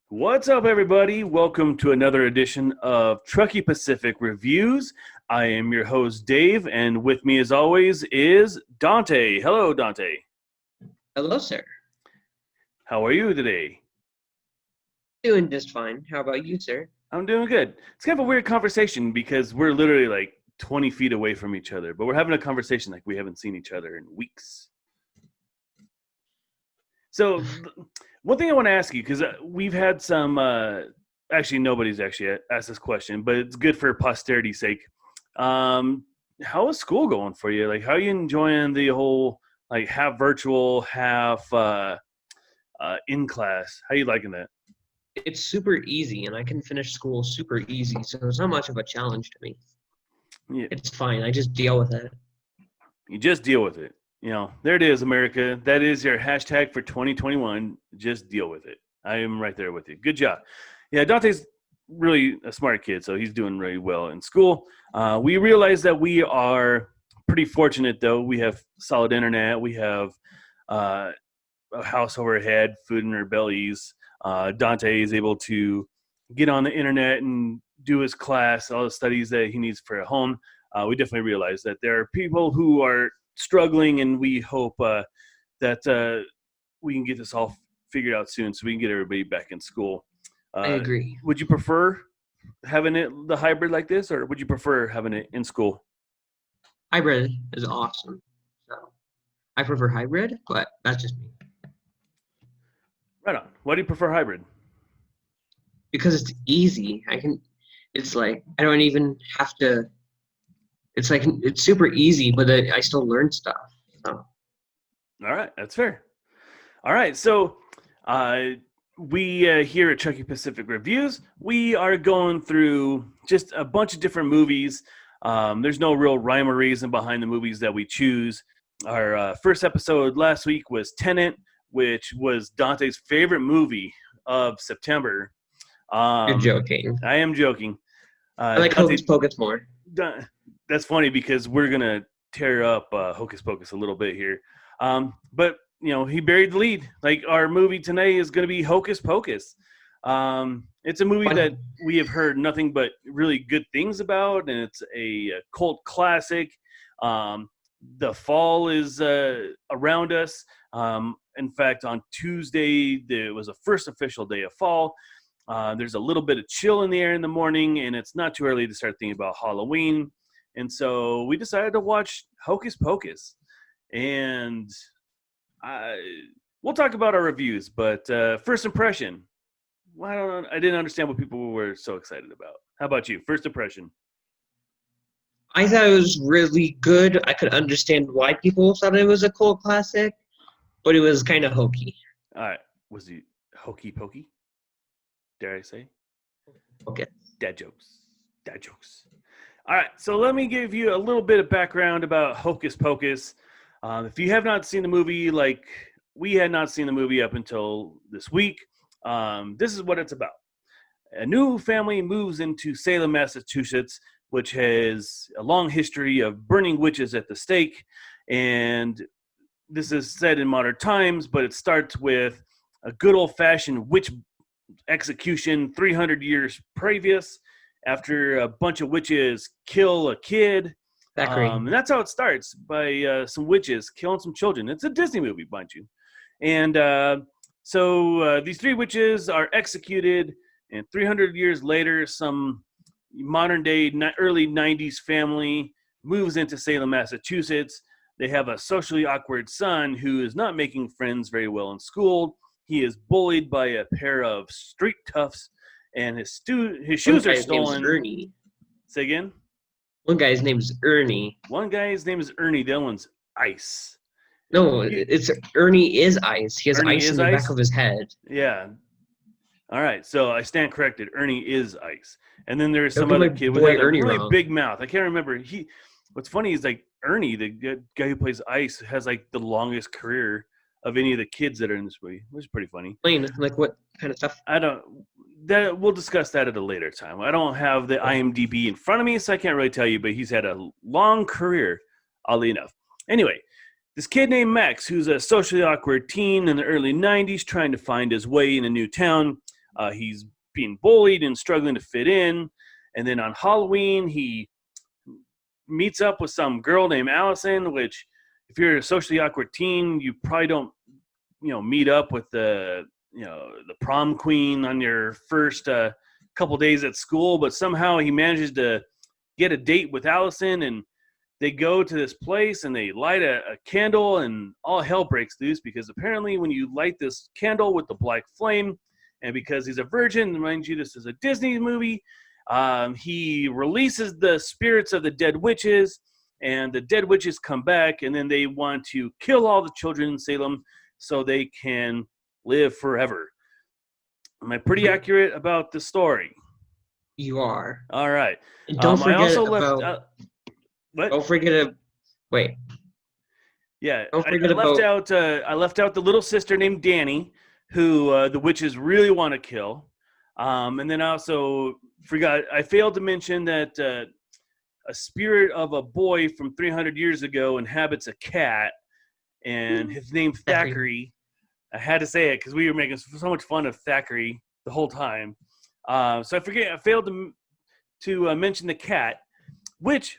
What's up, everybody? Welcome to another edition of Truckee Pacific Reviews. I am your host, Dave, and with me, as always, is Dante. Hello, Dante. Hello, sir. How are you today? Doing just fine. How about you, sir? I'm doing good. It's kind of a weird conversation because we're literally like 20 feet away from each other, but we're having a conversation like we haven't seen each other in weeks. So, one thing I want to ask you, because we've had some, actually, nobody's actually asked this question, but it's good for posterity's sake. How is school going for you? Like, how are you enjoying the whole, like, half virtual, half in class? How are you liking that? It's super easy, and I can finish school super easy, so it's not much of a challenge to me. Yeah, It's fine. I just deal with it. you just deal with it. There it is, America. That is your hashtag for 2021. Just deal with it. I am right there with you. Good job. Yeah, Dante's really a smart kid, so he's doing really well in school. We realize that we are pretty fortunate, though. We have solid internet. We have a house overhead, food in our bellies. Dante is able to get on the internet and do his class, all the studies that he needs for at home. We definitely realize that there are people who are struggling, and we hope that we can get this all figured out soon so we can get everybody back in school. I agree. Would you prefer having it the hybrid like this, or would you prefer having it in school? Hybrid is awesome. So I prefer hybrid, but that's just me. Right on. Why do you prefer hybrid? Because it's easy. It's like, I don't even have to, it's like, it's super easy, but I still learn stuff. So. All right, that's fair. All right, so we here at Truckee Pacific Reviews, we are going through just a bunch of different movies. There's no real rhyme or reason behind the movies that we choose. Our first episode last week was Tenet, which was Dante's favorite movie of September. You're joking. I am joking. I like Hocus Pocus more. That's funny because we're going to tear up Hocus Pocus a little bit here. But, he buried the lead. Like, our movie today is going to be Hocus Pocus. It's a movie that we have heard nothing but really good things about, and it's a cult classic. The fall is around us. In fact, on Tuesday, there was the first official day of fall. There's a little bit of chill in the air in the morning, and it's not too early to start thinking about Halloween. And so we decided to watch Hocus Pocus. And we'll talk about our reviews, but first impression. Well, I didn't understand what people were so excited about. How about you? First impression. I thought it was really good. I could understand why people thought it was a cult classic, but it was kind of hokey. All right. Was it hokey pokey? Dare I say? Okay. Dad jokes. Dad jokes. All right. So let me give you a little bit of background about Hocus Pocus. If you have not seen the movie, like we had not seen the movie up until this week, this is what it's about. A new family moves into Salem, Massachusetts, which has a long history of burning witches at the stake. And this is said in modern times, but it starts with a good old-fashioned witch execution 300 years previous after a bunch of witches kill a kid. And that's how it starts, by some witches killing some children. It's a Disney movie, mind you. And so these three witches are executed, and 300 years later, some modern-day, early 90s family moves into Salem, Massachusetts. They have a socially awkward son who is not making friends very well in school. He is bullied by a pair of street toughs, and his shoes are stolen. Ernie. Say again? One guy's name is Ernie. One guy's name is Ernie. The other one's Ice. No, it's Ernie is Ice. He has ice in the back of his head. Yeah. All right, so I stand corrected. Ernie is Ice. And then there's some other kid with a really big mouth. I can't remember. What's funny is, like, Ernie, the guy who plays Ice, has, like, the longest career of any of the kids that are in this movie, which is pretty funny. Like what kind of stuff? We'll discuss that at a later time. I don't have the IMDb in front of me, so I can't really tell you, but he's had a long career, oddly enough. Anyway, this kid named Max, who's a socially awkward teen in the early 90s trying to find his way in a new town, He's being bullied and struggling to fit in. And then on Halloween, he meets up with some girl named Allison, which if you're a socially awkward teen, you probably don't, meet up with the prom queen on your first couple days at school, but somehow he manages to get a date with Allison, and they go to this place and they light a candle, and all hell breaks loose because apparently when you light this candle with the black flame, and because he's a virgin, mind you, this is a Disney movie, he releases the spirits of the dead witches, and the dead witches come back, and then they want to kill all the children in Salem so they can live forever. Am I pretty accurate about the story? You are. All right. And don't forget I also about. What? Don't forget wait. Yeah, Don't forget I left out the little sister named Danny, who the witches really want to kill. And then I also forgot. I failed to mention that a spirit of a boy from 300 years ago inhabits a cat, and his name's Thackeray. I had to say it because we were making so much fun of Thackeray the whole time. So I failed to mention the cat, which,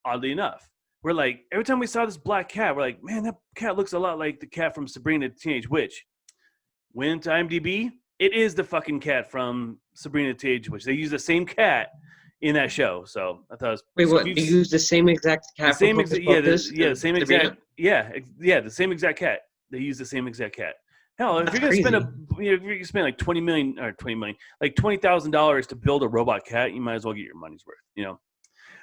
oddly enough, we're like, every time we saw this black cat, we're like, man, that cat looks a lot like the cat from Sabrina the Teenage Witch. Went to IMDb, it is the fucking cat from Sabrina the Teenage Witch. They use the same cat in that show, so I thought it was... Wait, what? They use the same exact cat the same from Hocus Pocus? the same exact... Yeah, the same exact cat. They use the same exact cat. Hell, if you're gonna spend like $20,000 to build a robot cat, you might as well get your money's worth.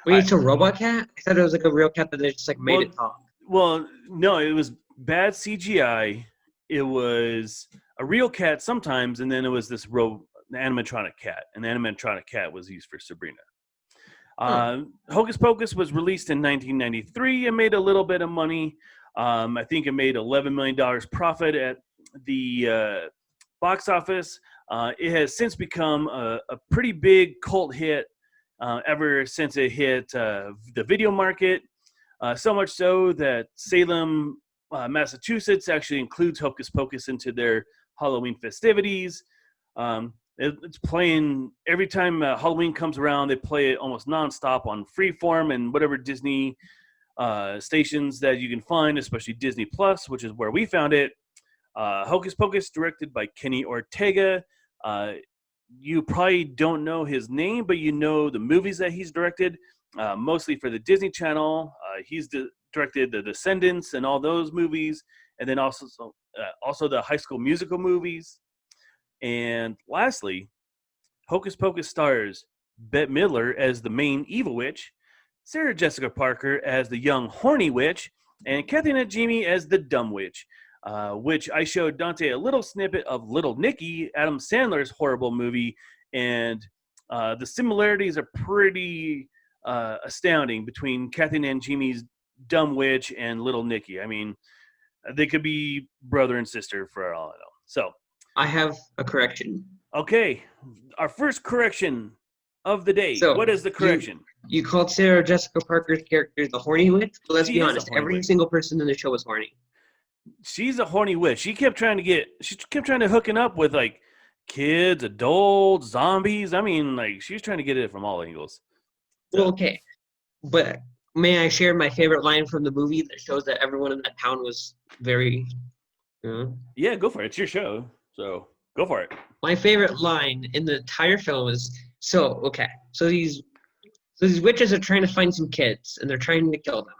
Wait, it's a robot cat? I thought it was like a real cat that they just like made it talk. Well, no, it was bad CGI. It was a real cat sometimes, and then it was this animatronic cat. And the animatronic cat was used for Sabrina. Hocus Pocus was released in 1993 and made a little bit of money. I think it made $11 million profit at the box office. It has since become a pretty big cult hit ever since it hit the video market. So much so that Salem, Massachusetts actually includes Hocus Pocus into their Halloween festivities. It's playing every time Halloween comes around. They play it almost nonstop on Freeform and whatever Disney stations that you can find, especially Disney Plus, which is where we found it. Hocus Pocus, directed by Kenny Ortega. You probably don't know his name, but you know the movies that he's directed, mostly for the Disney Channel. He's directed The Descendants and all those movies, and then also the High School Musical movies. And lastly, Hocus Pocus stars Bette Midler as the main evil witch, Sarah Jessica Parker as the young horny witch, and Kathy Najimy as the dumb witch, which I showed Dante a little snippet of Little Nicky, Adam Sandler's horrible movie, and the similarities are pretty astounding between Kathy Najimy's dumb witch and Little Nicky. I mean, they could be brother and sister for all I know. So I have a correction. Okay, our first correction of the day. So, what is the correction? You called Sarah Jessica Parker's character the horny witch? But let's be honest, every single person in the show was horny. She's a horny witch. She kept trying to hooking up with like kids, adults, zombies. I mean, like she was trying to get it from all angles. So. Okay, but may I share my favorite line from the movie that shows that everyone in that town was very... Yeah, go for it. It's your show, so go for it. My favorite line in the entire film is, so these witches are trying to find some kids, and they're trying to kill them.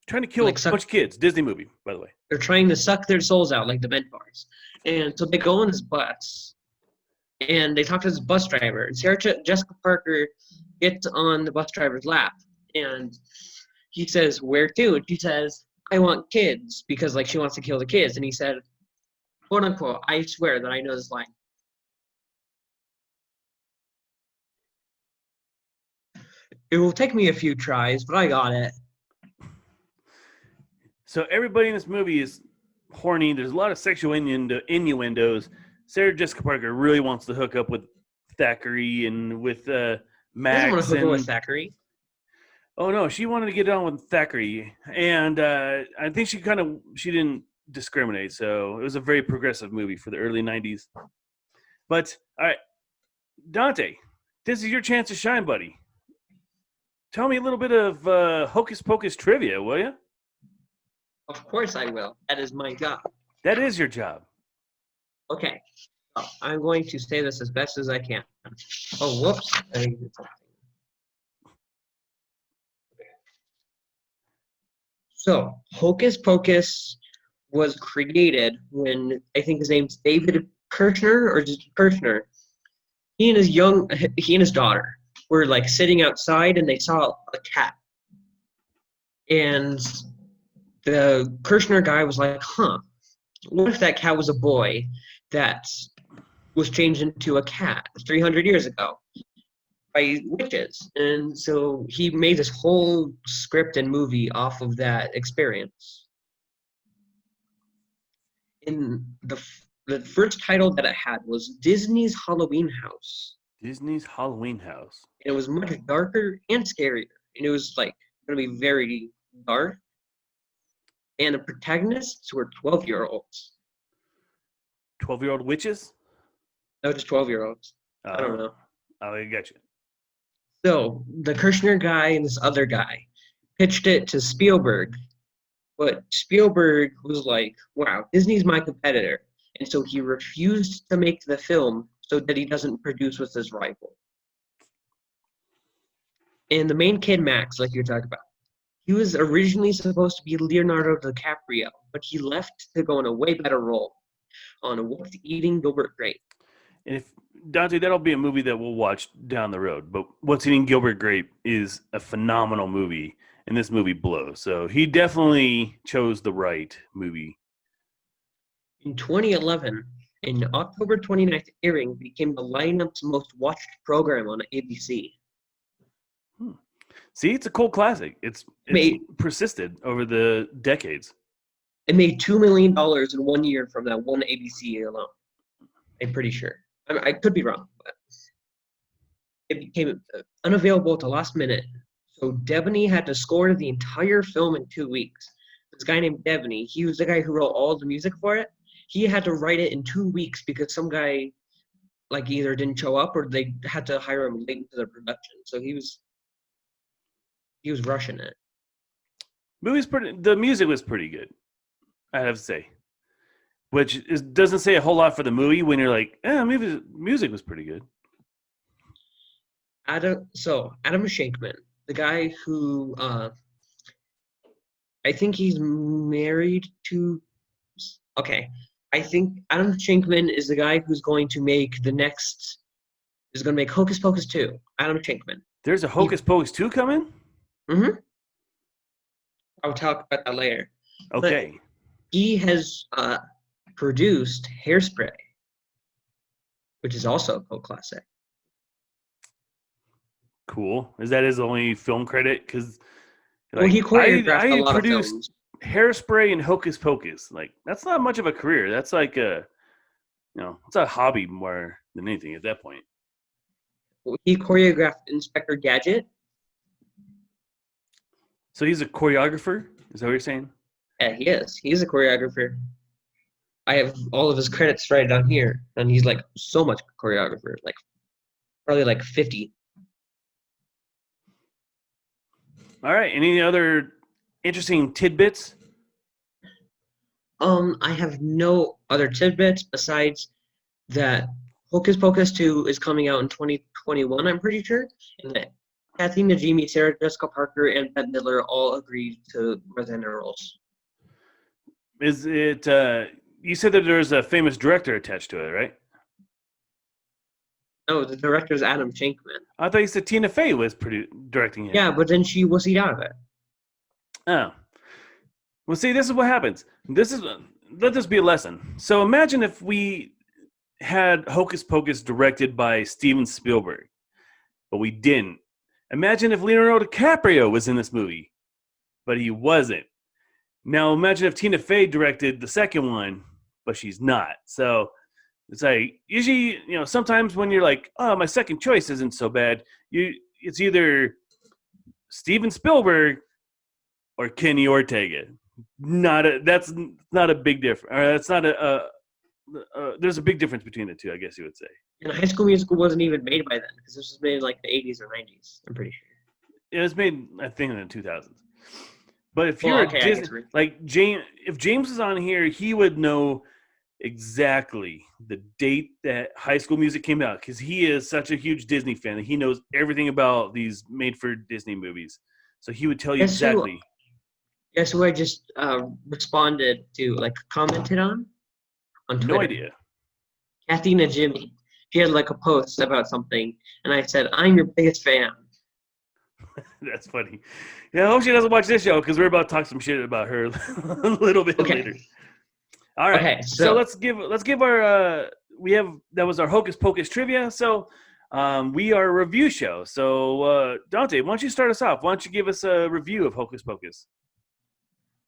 Trying to kill a bunch of kids. Disney movie, by the way. They're trying to suck their souls out like the Mentors. And so they go on this bus, and they talk to this bus driver. And Sarah Jessica Parker gets on the bus driver's lap, and he says, "Where to?" And she says, "I want kids," because like she wants to kill the kids. And he said, quote unquote, "I swear that I know this line." It will take me a few tries, but I got it. So everybody in this movie is horny. There's a lot of sexual innuendos. Sarah Jessica Parker really wants to hook up with Thackeray and with Max. She doesn't want to hook up with Thackeray. Oh no, she wanted to get on with Thackeray, and I think she didn't discriminate. So it was a very progressive movie for the early '90s. But all right, Dante, this is your chance to shine, buddy. Tell me a little bit of Hocus Pocus trivia, will you? Of course I will. That is my job. That is your job. Okay. I'm going to say this as best as I can. Oh, whoops. So, Hocus Pocus was created when I think his name's David Kirshner or just Kirshner. He and his daughter were like sitting outside and they saw a cat. And the Kirshner guy was like, what if that cat was a boy that was changed into a cat 300 years ago by witches? And so he made this whole script and movie off of that experience. In the first title that it had was Disney's Halloween House. Disney's Halloween House. And it was much darker and scarier. And it was like going to be very dark. And the protagonists were 12-year-olds. 12-year-old witches? No, just 12-year-olds. I don't know. Oh, I get you. So the Kirshner guy and this other guy pitched it to Spielberg. But Spielberg was like, wow, Disney's my competitor. And so he refused to make the film so that he doesn't produce with his rival. And the main kid, Max, like you're talking about, he was originally supposed to be Leonardo DiCaprio, but he left to go in a way better role on What's Eating Gilbert Grape. And if Dante, that'll be a movie that we'll watch down the road. But What's Eating Gilbert Grape is a phenomenal movie, and this movie blows. So he definitely chose the right movie. In 2011, an October 29th airing became the lineup's most watched program on ABC. See, it's a cult classic. It's persisted over the decades. It made $2 million in 1 year from that one ABC alone. I'm pretty sure. I could be wrong, but it became unavailable at the last minute. So Devaney had to score the entire film in 2 weeks. This guy named Devaney, he was the guy who wrote all the music for it. He had to write it in 2 weeks because some guy like either didn't show up or they had to hire him late into the production. So he was rushing it. The music was pretty good, I have to say. Which doesn't say a whole lot for the movie when you're like, music was pretty good. Adam Shankman, the guy who I think he's married to. Okay, I think Adam Shankman is the guy who's going to make is going to make Hocus Pocus 2. Adam Shankman. There's a Hocus Pocus 2 coming? Mm-hmm. I'll talk about that later. Okay. But he has produced Hairspray, which is also a cult classic. Cool. Is that his only film credit? Because he choreographed a lot of produced films. Hairspray and Hocus Pocus. Like, that's not much of a career. That's like it's a hobby more than anything at that point. He choreographed Inspector Gadget. So he's a choreographer? Is that what you're saying? Yeah, he is. He's a choreographer. I have all of his credits right down here, and he's like so much choreographer, like probably like 50. All right. Any other interesting tidbits? I have no other tidbits besides that Hocus Pocus 2 is coming out in 2021, I'm pretty sure, and that Kathy Najimy, Sarah Jessica Parker, and Bette Midler all agreed to represent their roles. Is it? You said that there's a famous director attached to it, right? No, the director is Adam Shankman. I thought you said Tina Fey was directing it. Yeah, but then she wussied out of it. Oh. Well, see, this is what happens. Let this be a lesson. So imagine if we had Hocus Pocus directed by Steven Spielberg, but we didn't. Imagine if Leonardo DiCaprio was in this movie, but he wasn't. Now imagine if Tina Fey directed the second one, but she's not. So it's like, usually, sometimes when you're like, oh, my second choice isn't so bad, it's either Steven Spielberg or Kenny Ortega. That's not a big difference. That's not a there's a big difference between the two, I guess you would say. And High School Musical wasn't even made by then because this was made in like the 80s or 90s. I'm pretty sure. It was made, I think, in the 2000s. But if Well, you're okay, a I Disney, guess we're- like James, if James is on here, he would know exactly the date that High School Music came out because he is such a huge Disney fan that he knows everything about these made-for-Disney movies. So he would tell you Guess who? exactly. Guess who I just responded to, like commented on No Twitter? idea. Kathy Najimy. She had like a post about something, and I said, "I'm your biggest fan." That's funny. Yeah, I hope she doesn't watch this show because we're about to talk some shit about her a little bit Okay. later. All right. Okay, So let's give our that was our Hocus Pocus trivia. So we are a review show. So Dante, why don't you start us off? Why don't you give us a review of Hocus Pocus?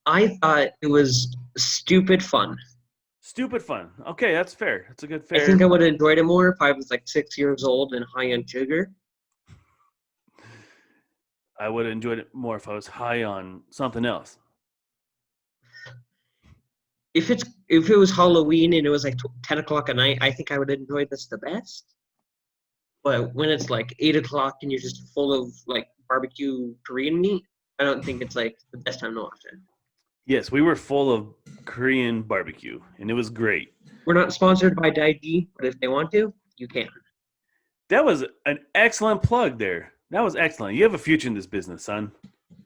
I thought it was stupid fun. Stupid fun. Okay, that's fair. That's a good fair. I think I would have enjoyed it more if I was like 6 years old and high on sugar. I would have enjoyed it more if I was high on something else. If it was Halloween and it was like 10 o'clock at night, I think I would enjoy this the best. But when it's like 8 o'clock and you're just full of like barbecue Korean meat, I don't think it's like the best time to watch it. Yes, we were full of Korean barbecue, and it was great. We're not sponsored by Daiji, but if they want to, you can. That was an excellent plug there. That was excellent. You have a future in this business, son.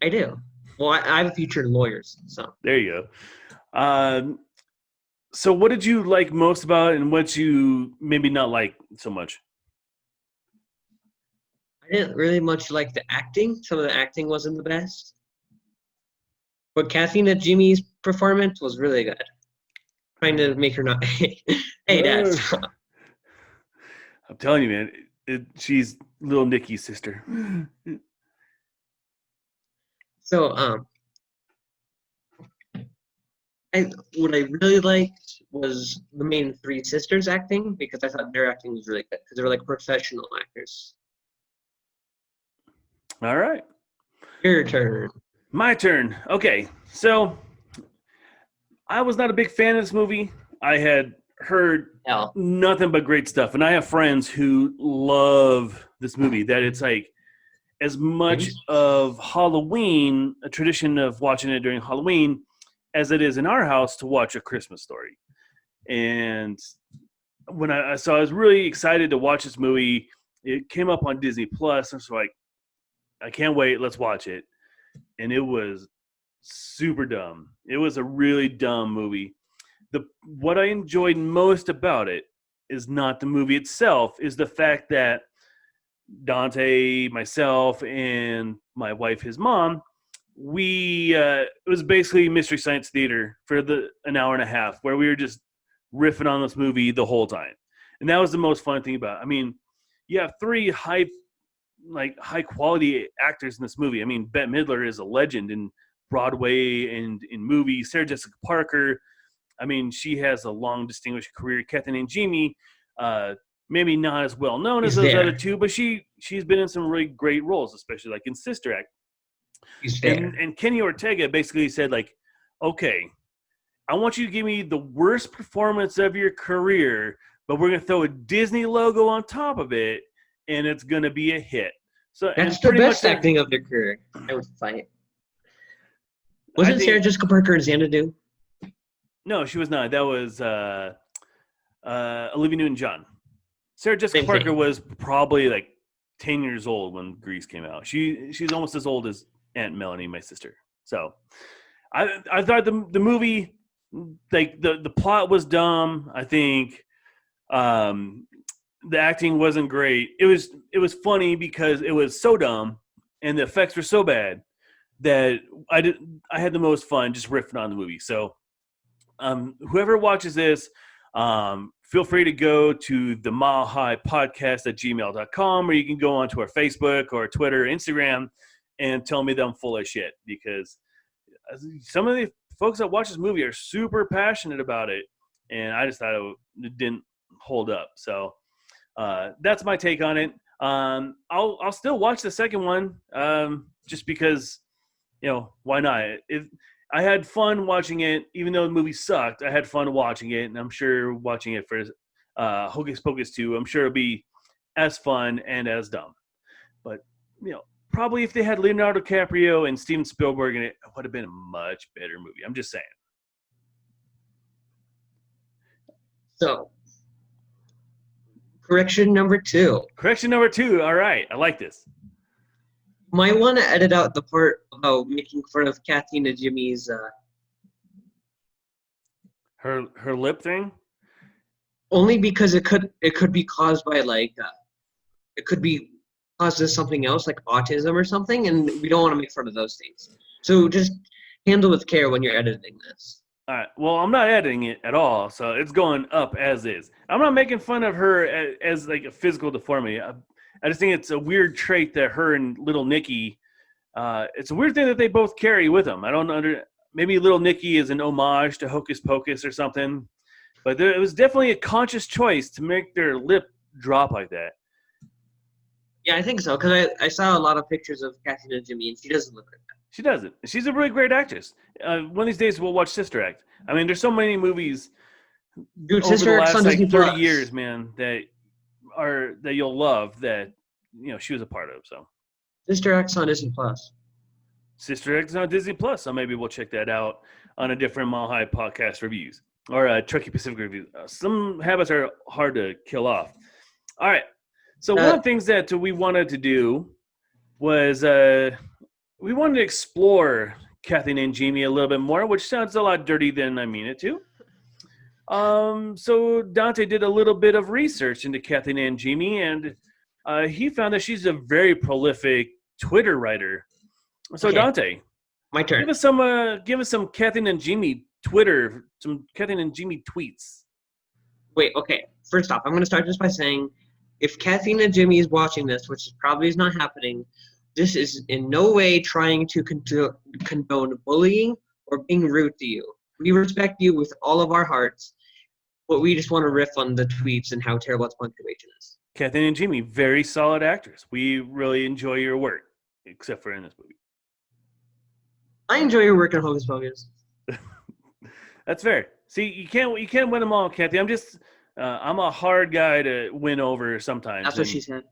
I do. Well, I have a future in lawyers, so. There you go. So what did you like most about it and what you maybe not like so much? I didn't really much like the acting. Some of the acting wasn't the best. But Kathy Najimy's performance was really good. Trying to make her not. Hey, Dad. Stop. I'm telling you, man, she's little Nikki's sister. So, what I really liked was the main three sisters acting because I thought their acting was really good because they were like professional actors. All right. Your turn. My turn. Okay, so I was not a big fan of this movie. I had heard nothing but great stuff, and I have friends who love this movie. That it's like as much of Halloween, a tradition of watching it during Halloween, as it is in our house to watch A Christmas Story. And when I was really excited to watch this movie. It came up on Disney Plus, and so like, I can't wait. Let's watch it. And it was super dumb. It was a really dumb movie. What I enjoyed most about it is not the movie itself, is the fact that Dante, myself, and my wife, his mom, it was basically Mystery Science Theater for an hour and a half where we were just riffing on this movie the whole time. And that was the most fun thing about it. I mean, you have three high quality actors in this movie. I mean, Bette Midler is a legend in Broadway and in movies. Sarah Jessica Parker, I mean, she has a long distinguished career. Kathy Najimy, maybe not as well known as those other two, but she's been in some really great roles, especially like in Sister Act. And Kenny Ortega basically said like, okay, I want you to give me the worst performance of your career, but we're going to throw a Disney logo on top of it, and it's going to be a hit. So that's the best acting of their career. I would fight. Wasn't Sarah Jessica Parker in Xanadu? No, she was not. That was Olivia Newton-John. Sarah Jessica Parker was probably like 10 years old when Grease came out. She's almost as old as Aunt Melanie, my sister. So I thought the movie, like the plot was dumb. I think the acting wasn't great. It was funny because it was so dumb and the effects were so bad that I had the most fun just riffing on the movie. So whoever watches this, feel free to go to the Mile High Podcast at gmail.com, or you can go onto our Facebook or Twitter, Instagram, and tell me that I'm full of shit, because some of the folks that watch this movie are super passionate about it, and I just thought it didn't hold up. So that's my take on it. I'll still watch the second one, just because, why not? I had fun watching it, even though the movie sucked. I had fun watching it, and I'm sure watching it for Hocus Pocus 2, I'm sure it'll be as fun and as dumb. But probably if they had Leonardo DiCaprio and Steven Spielberg in it, it would have been a much better movie. I'm just saying. So, correction number 2. Correction number 2. All right, I like this. Might want to edit out the part about making fun of Kathy Najimy's her lip thing. only because it could be caused by it could be caused as something else like autism or something, and we don't want to make fun of those things. So just handle with care when you're editing this. All right. Well, I'm not editing it at all, so it's going up as is. I'm not making fun of her as like a physical deformity. I just think it's a weird trait that her and little Nicky. It's a weird thing that they both carry with them. I don't maybe little Nicky is an homage to Hocus Pocus or something, but it was definitely a conscious choice to make their lip drop like that. Yeah, I think so, because I saw a lot of pictures of Kathy Najimy, and she doesn't look like that. She doesn't. She's a really great actress. One of these days we'll watch Sister Act. I mean, there's so many movies Dude, over Sister the Act's last on like Disney 30 Plus. years, man, that you'll love that she was a part of. So Sister Act's on Disney Plus. Sister Act is on Disney Plus, so maybe we'll check that out on a different Mile High podcast reviews or Truckee Pacific reviews. Some habits are hard to kill off. All right. So one of the things that we wanted to do was we wanted to explore Kathy Najimy a little bit more, which sounds a lot dirty than I mean it to. So Dante did a little bit of research into Kathy Najimy, and he found that she's a very prolific Twitter writer. So Okay. Dante, My turn. give us some Kathy Najimy Twitter, some Kathy Najimy tweets. Wait, okay. First off, I'm going to start just by saying, if Kathy Najimy is watching this, which probably is not happening, this is in no way trying to condone bullying or being rude to you. We respect you with all of our hearts, but we just want to riff on the tweets and how terrible its punctuation is. Kathy Najimy, very solid actress. We really enjoy your work, except for in this movie. I enjoy your work on Hocus Pocus. That's fair. See, you can't win them all, Kathy. I'm a hard guy to win over sometimes. That's what she said.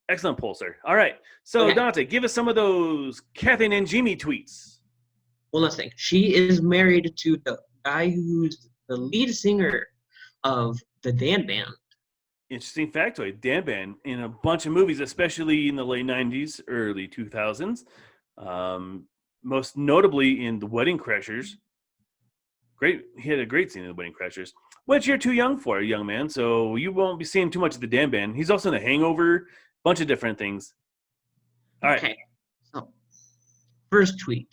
Excellent poll, sir. All right. So, Okay. Dante, give us some of those Kathy Najimy tweets. Well, let's think. She is married to the guy who's the lead singer of the Dan Band. Interesting factoid. Dan Band in a bunch of movies, especially in the late 90s, early 2000s. Most notably in The Wedding Crashers. He had a great scene in The Wedding Crashers, which you're too young for, young man, so you won't be seeing too much of the Dan Band. He's also in The Hangover, bunch of different things. All right. Okay. So, first tweet.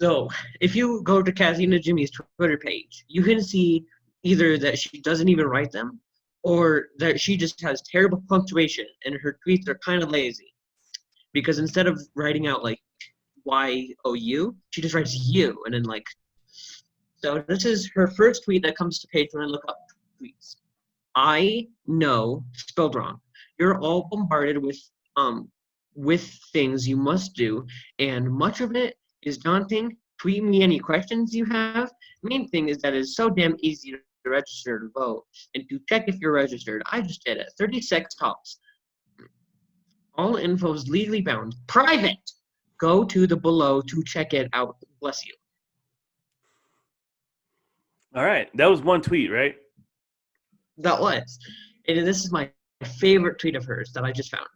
So, if you go to Kathy Najimy's Twitter page, you can see either that she doesn't even write them or that she just has terrible punctuation and her tweets are kind of lazy. Because instead of writing out like Y-O-U, she just writes you and then like. So this is her first tweet that comes to page when I look up tweets. I know, spelled wrong. You're all bombarded with things you must do, and much of it is daunting. Tweet me any questions you have. Main thing is that it's so damn easy to register to vote and to check if you're registered. I just did it. 36 tops. All info is legally bound. Private. Go to the below to check it out. Bless you. All right. That was one tweet, right? That was. And this is my favorite tweet of hers that I just found.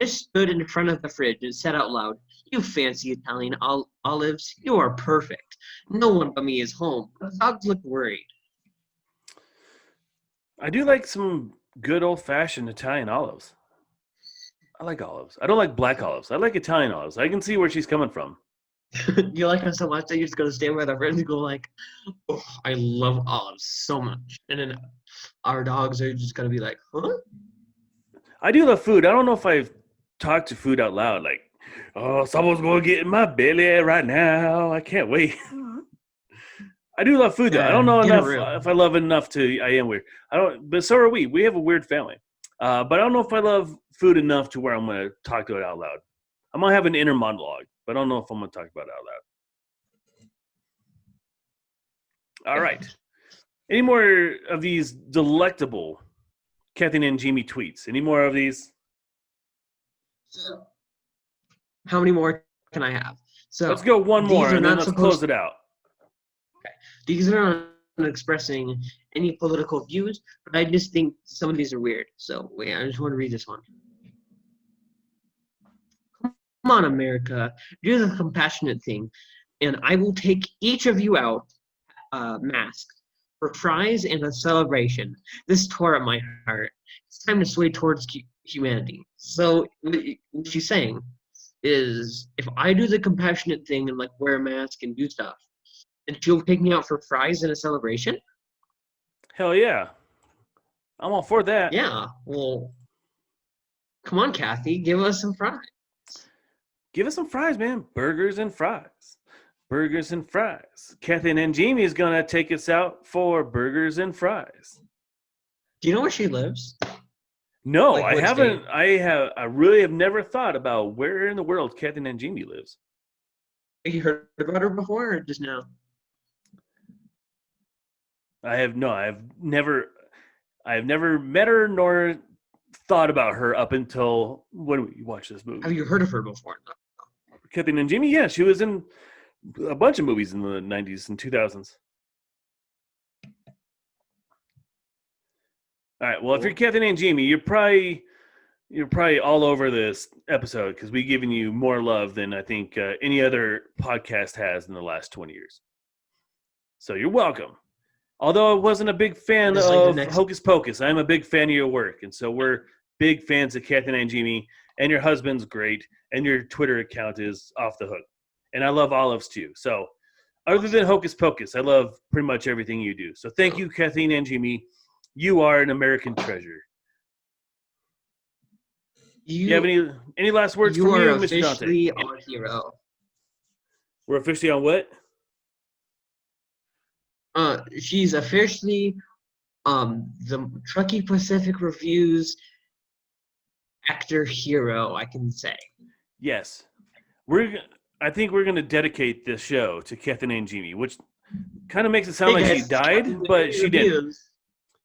Just stood in front of the fridge and said out loud, "You fancy Italian olives, you are perfect. No one but me is home. The dogs look worried." I do like some good old-fashioned Italian olives. I like olives. I don't like black olives. I like Italian olives. I can see where she's coming from. You like them so much that you're just gonna stand by the fridge and go like, "Oh, I love olives so much." And then our dogs are just gonna be like, "Huh?" I do love food. I don't know if I've talked to food out loud. Like, oh, someone's going to get in my belly right now. I can't wait. I do love food, though. I don't know enough if I love it enough to. I am weird. I don't, but so are we. We have a weird family. But I don't know if I love food enough to where I'm going to talk to it out loud. I'm going to have an inner monologue, but I don't know if I'm going to talk about it out loud. All right. Any more of these delectable Kathy Najimy tweets? Any more of these? So, how many more can I have? So let's go one more, and then let's close it out. Okay. These are not expressing any political views, but I just think some of these are weird. So wait, I just want to read this one. Come on, America, do the compassionate thing, and I will take each of you out, masked, for fries and a celebration. This tore at my heart. It's time to sway towards humanity. So what she's saying is, if I do the compassionate thing and like wear a mask and do stuff, and she'll take me out for fries and a celebration? Hell yeah. I'm all for that. Yeah, well, come on, Kathy, give us some fries. Give us some fries, man. Burgers and fries. Burgers and fries. Kathy Najimy is going to take us out for burgers and fries. Do you know where she lives? No, like, I haven't. I really have never thought about where in the world Kathy Najimy lives. Have you heard about her before, or just now? I've never met her nor thought about her up until when we watched this movie. Have you heard of her before? Kathy Najimy, yeah, she was in a bunch of movies in the 90s and 2000s. All right, well, if you're Kathy Najimy, you're probably all over this episode because we've given you more love than I think any other podcast has in the last 20 years. So you're welcome. Although I wasn't a big fan of Hocus Pocus, I'm a big fan of your work. And so we're big fans of Kathy Najimy, and your husband's great, and your Twitter account is off the hook. And I love olives too. So other than Hocus Pocus, I love pretty much everything you do. So thank you, Kathy Najimy. You are an American treasure. You have any last words from you, Mr. Dante? You are officially our hero. We're officially on what? She's officially the Truckee Pacific Review's actor hero, I can say. Yes. I think we're going to dedicate this show to Kathy Najimy, which kind of makes it sound like she died, but she didn't.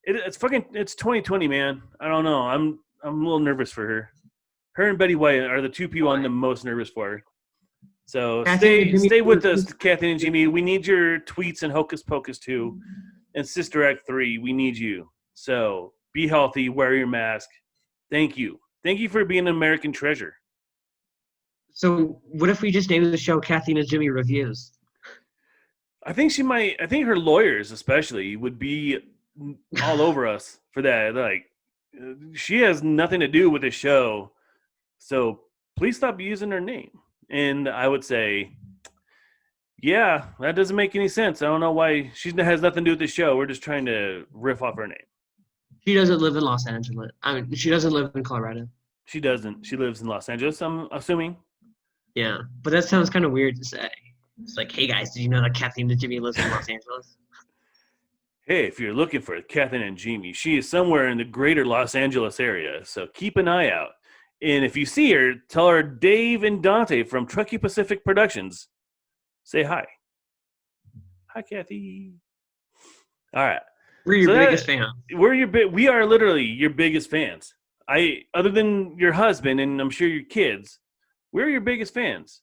It's 2020, man. I don't know. I'm a little nervous for her. Her and Betty White are the two people I'm the most nervous for. So stay with us, Kathy Najimy. We need your tweets and Hocus Pocus 2 and Sister Act 3. We need you. So be healthy, wear your mask. Thank you. Thank you for being an American treasure. So what if we just named the show Kathy Najimy Reviews? I think she might. I think her lawyers especially would be all over us for that. Like, she has nothing to do with the show. So please stop using her name. And I would say, yeah, that doesn't make any sense. I don't know why she has nothing to do with the show. We're just trying to riff off her name. She doesn't live in Los Angeles. I mean, she doesn't live in Colorado. She doesn't. She lives in Los Angeles, I'm assuming. Yeah, but that sounds kind of weird to say. It's like, hey guys, did you know that Kathy Najimy lives in Los Angeles? Hey, if you're looking for Kathy Najimy, she is somewhere in the greater Los Angeles area, so keep an eye out. And if you see her, tell her Dave and Dante from Truckee Pacific Productions say hi. Hi, Kathy. All right. We're your biggest fans. We are literally your biggest fans. Other than your husband and I'm sure your kids, we're your biggest fans.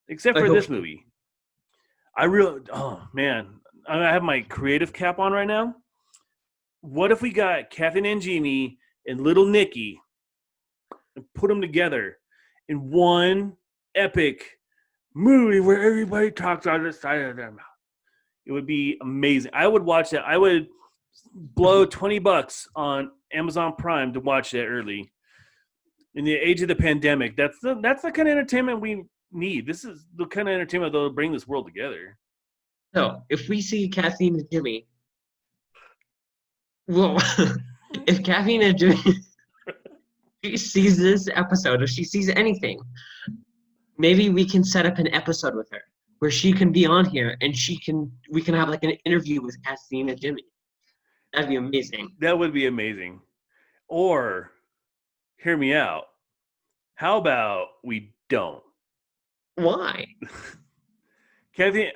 Except for this movie. Oh man, I have my creative cap on right now. What if we got Kathy Najimy and Little Nicky and put them together in one epic movie where everybody talks on the side of their mouth? It would be amazing. I would watch that. I would blow $20 on Amazon Prime to watch that early. In the age of the pandemic, that's the kind of entertainment we need. This is the kind of entertainment that will bring this world together. So, if we see Kathy Najimy, well, if Kathy Najimy she sees this episode, if she sees anything, maybe we can set up an episode with her where she can be on here and we can have like an interview with Kathy Najimy. That'd be amazing. That would be amazing. Or, hear me out. How about we don't? Why? Kathy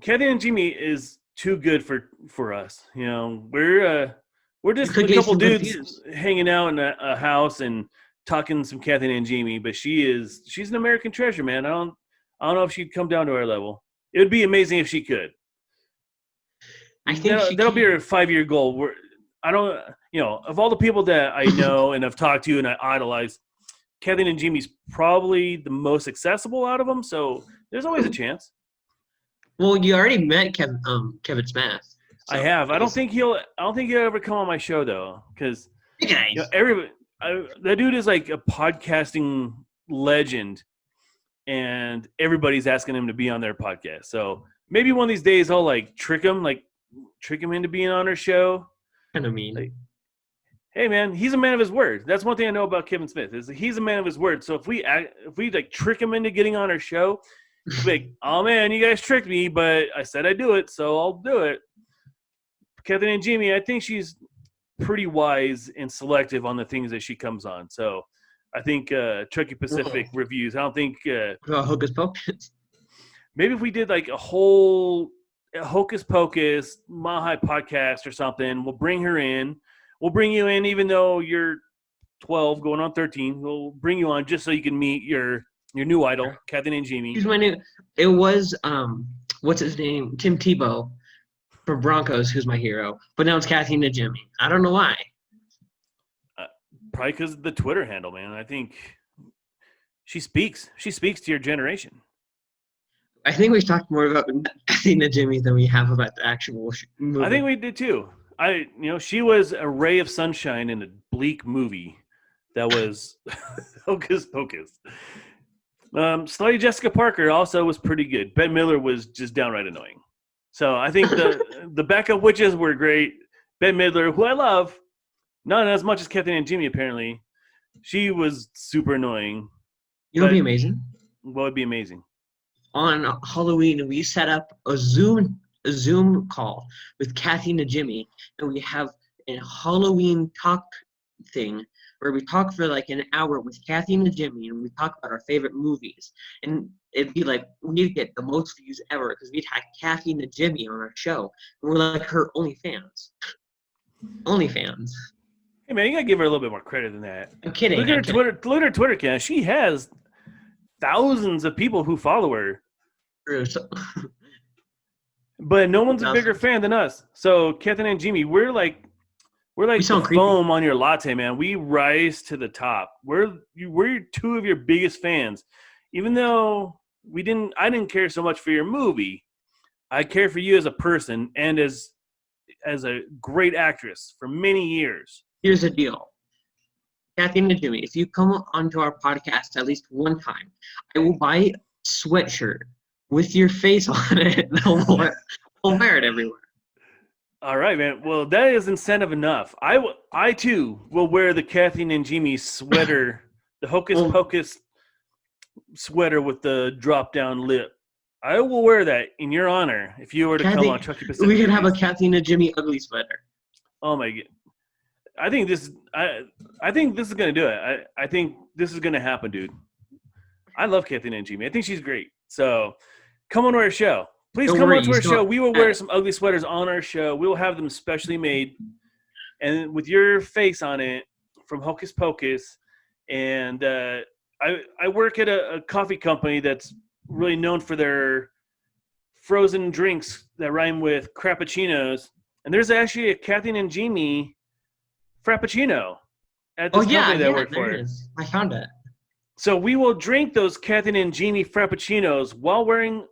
Najimy is too good for us. We're You just could a get couple some good dudes views. hanging out in a house and talking some Kathy Najimy, but she's an American treasure, man. I don't know if she'd come down to our level. It would be amazing if she could. I think she That'll be her can. 5-year goal. I don't, of all the people that I know and have talked to and I idolize, Kathy Najimy's probably the most accessible out of them. So there's always a chance. Well, you already met Kevin Smith. I So have. I guess I don't think he'll ever come on my show though, because you guys. that dude is like a podcasting legend, and everybody's asking him to be on their podcast. So maybe one of these days I'll trick him into being on our show. Kind of mean. Like, hey man, he's a man of his word. That's one thing I know about Kevin Smith is that he's a man of his word. So if we trick him into getting on our show, he's like, oh man, you guys tricked me, but I said I'd do it, so I'll do it. Kathy Najimy, I think she's pretty wise and selective on the things that she comes on. So I think Truckee Pacific reviews. I don't think Hocus Pocus. maybe if we did like a whole Hocus Pocus Mahai podcast or something, we'll bring her in. We'll bring you in even though you're 12 going on 13. We'll bring you on just so you can meet your new idol, Kathy Najimy. He's my new. It was what's his name? Tim Tebow from Broncos, who's my hero. But now it's Kathy Najimy. I don't know why. Probably because of the Twitter handle, man. I think she speaks. She speaks to your generation. I think we've talked more about Kathy Najimy than we have about the actual movie. I think we did too. She was a ray of sunshine in a bleak movie that was Hocus Pocus. Slutty Jessica Parker also was pretty good. Bette Midler was just downright annoying. So I think the backup witches were great. Bette Midler, who I love, not as much as Kathy Najimy apparently. She was super annoying. You know what'd be amazing? What would be amazing? On Halloween, we set up a Zoom call with Kathy Najimy, and we have a Halloween talk thing where we talk for like an hour with Kathy Najimy, and we talk about our favorite movies. And it'd be like, we need to get the most views ever because we'd have Kathy Najimy on our show. And we're like her only fans. Hey man, you gotta give her a little bit more credit than that. I'm kidding. Look at her Twitter account. She has thousands of people who follow her. But no one's a bigger fan than us. So Kathy Najimy, we're like the foam on your latte, man. We rise to the top. We're two of your biggest fans. Even though I didn't care so much for your movie, I care for you as a person and as a great actress for many years. Here's the deal. Kathy Najimy, if you come onto our podcast at least one time, I will buy a sweatshirt with your face on it. I'll wear it everywhere. All right, man. Well, that is incentive enough. I too will wear the Kathy Najimy sweater, the Hocus Pocus sweater with the drop down lip. I will wear that in your honor if you were to come on Truckee Pacific. We could have a Kathy Najimy ugly sweater. Oh my god! I think this is gonna do it. I think this is gonna happen, dude. I love Kathy Najimy. I think she's great. So come on to our show. Please come on to our show. We will wear some ugly sweaters on our show. We will have them specially made, and with your face on it from Hocus Pocus. And I work at a coffee company that's really known for their frozen drinks that rhyme with crappuccinos. And there's actually a Kathy Najimy Frappuccino at this company that I work for. I found it. So we will drink those Kathy Najimy Frappuccinos while wearing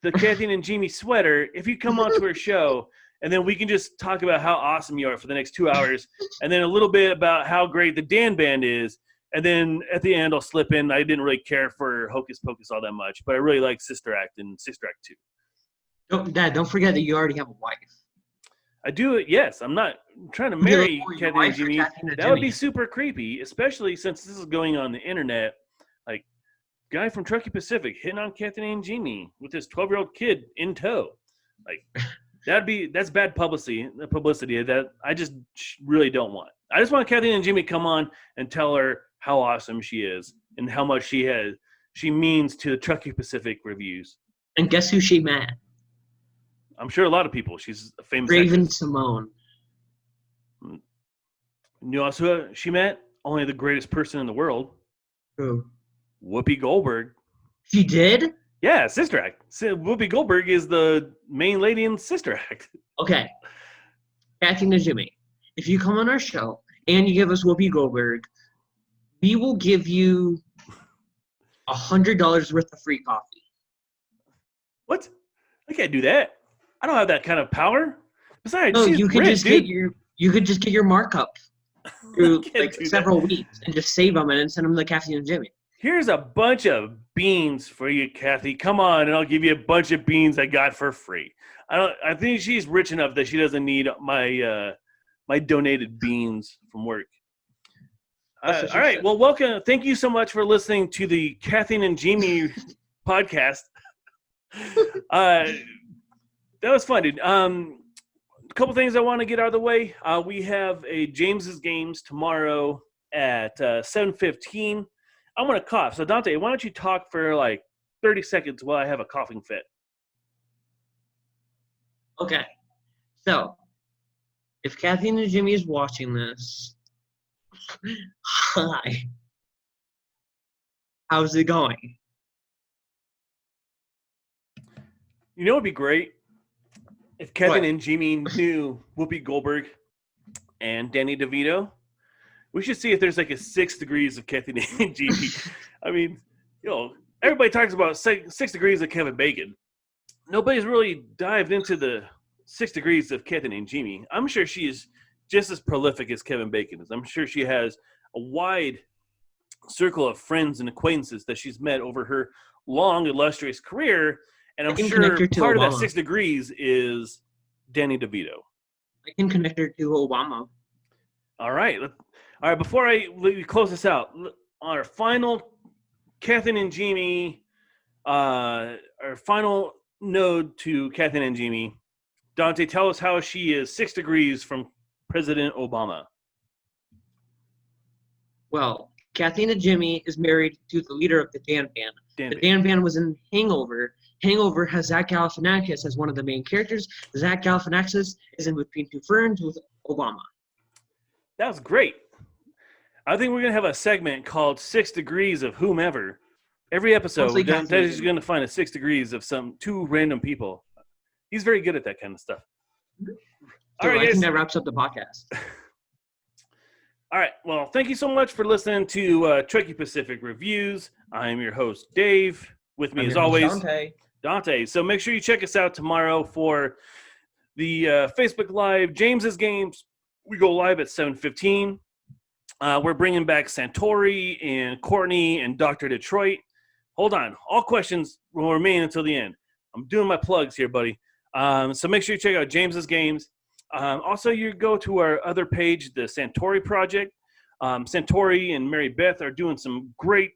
the Kathy Najimy sweater if you come onto our show, and then we can just talk about how awesome you are for the next 2 hours, and then a little bit about how great the Dan Band is, and then at the end I'll slip in. I didn't really care for Hocus Pocus all that much, but I really like Sister Act and Sister Act 2. Dad, don't forget that you already have a wife. I do. Yes, I'm not trying to marry Kathy Najimy. That would be super creepy, especially since this is going on the internet. Like, guy from Truckee Pacific hitting on Kathy Najimy with his 12-year-old kid in tow. Like, that's bad publicity. The publicity that I just really don't want. I just want Kathy Najimy to come on and tell her how awesome she is and how much she she means to the Truckee Pacific reviews. And guess who she met? I'm sure a lot of people. She's a famous Raven actress. Simone. You know also who she met? Only the greatest person in the world. Who? Whoopi Goldberg. She did? Yeah, Sister Act. Whoopi Goldberg is the main lady in Sister Act. Okay. Kathy Najimy, if you come on our show and you give us Whoopi Goldberg, we will give you $100 worth of free coffee. What? I can't do that. I don't have that kind of power. Besides, No, she's you could rich, just dude. get your markup through can't like do several weeks and just save them and then send them to Kathy Najimy. Here's a bunch of beans for you, Kathy. Come on, and I'll give you a bunch of beans I got for free. I think she's rich enough that she doesn't need my my donated beans from work. All right. said. Well, welcome. Thank you so much for listening to the Kathy Najimy podcast. That was fun, dude. A couple things I want to get out of the way. We have a James's Games tomorrow at 7:15. I'm going to cough. So, Dante, why don't you talk for like 30 seconds while I have a coughing fit? Okay. So, if Kathy Najimy is watching this, hi. How's it going? You know what would be great? If Kathy What? Najimy knew Whoopi Goldberg and Danny DeVito. We should see if there's like a 6 degrees of Kathy Najimy. I mean, everybody talks about 6 degrees of Kevin Bacon. Nobody's really dived into the 6 degrees of Kathy Najimy. I'm sure she is just as prolific as Kevin Bacon is. I'm sure she has a wide circle of friends and acquaintances that she's met over her long, illustrious career. And I'm sure part of that 6 degrees is Danny DeVito. I can connect her to Obama. All right. Before we close this out, our final Kathy Najimy, our final node to Kathy Najimy. Dante, tell us how she is 6 degrees from President Obama. Well, Kathy Najimy is married to the leader of the Dan Band. The Dan Band was in Hangover. Hangover has Zach Galifianakis as one of the main characters. Zach Galifianakis is in Between Two Ferns with Obama. That was great. I think we're going to have a segment called 6 Degrees of Whomever. Every episode, Dante is going to find a 6 degrees of two random people. He's very good at that kind of stuff. So all right, I think that wraps up the podcast. All right. Well, thank you so much for listening to Truckee Pacific Reviews. I am your host, Dave. With me, as always, Dante. So make sure you check us out tomorrow for the Facebook Live James's Games. We go live at 7:15. We're bringing back Santori and Courtney and Dr. Detroit. Hold on. All questions will remain until the end. I'm doing my plugs here, buddy. So make sure you check out James's Games. Also, you go to our other page, the Santori Project. Santori and Mary Beth are doing some great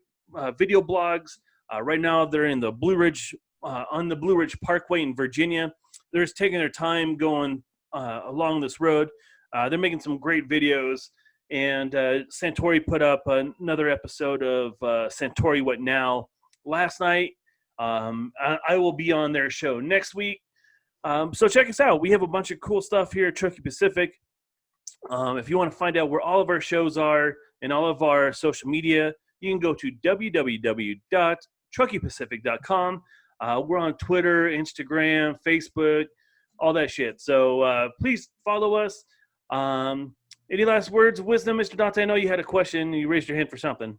video blogs. Right now, they're in the Blue Ridge, on the Blue Ridge Parkway in Virginia. They're just taking their time going along this road. They're making some great videos. And Santori put up another episode of Santori What Now last night. I will be on their show next week. So check us out. We have a bunch of cool stuff here at Truckee Pacific. If you want to find out where all of our shows are and all of our social media, you can go to www.truckeepacific.com. We're on Twitter, Instagram, Facebook, all that shit. So please follow us. Any last words of wisdom, Mr. Dante? I know you had a question. You raised your hand for something.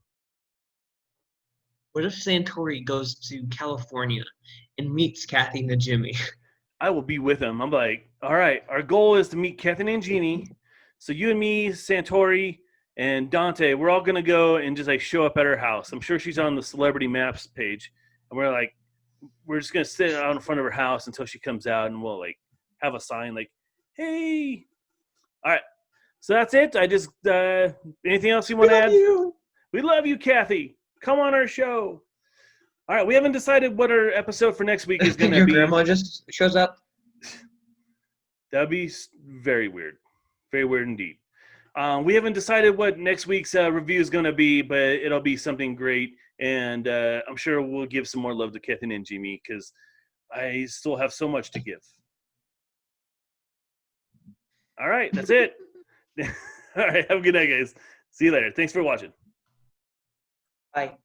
What if Santori goes to California and meets Kathy Najimy? I will be with him. I'm like, all right, our goal is to meet Kathy Najimy. So you and me, Santori, and Dante, we're all going to go and just like show up at her house. I'm sure she's on the Celebrity Maps page. And we're just going to sit out in front of her house until she comes out, and we'll like have a sign like, hey. All right. So that's it. I just, anything else you want to add? We love you, Kathy. Come on our show. All right. We haven't decided what our episode for next week is going to be. Your grandma just shows up? That'd be very weird. Very weird indeed. We haven't decided what next week's review is going to be, but it'll be something great. And I'm sure we'll give some more love to Kathy Najimy because I still have so much to give. All right, that's it. All right, have a good night, guys. See you later. Thanks for watching. Bye.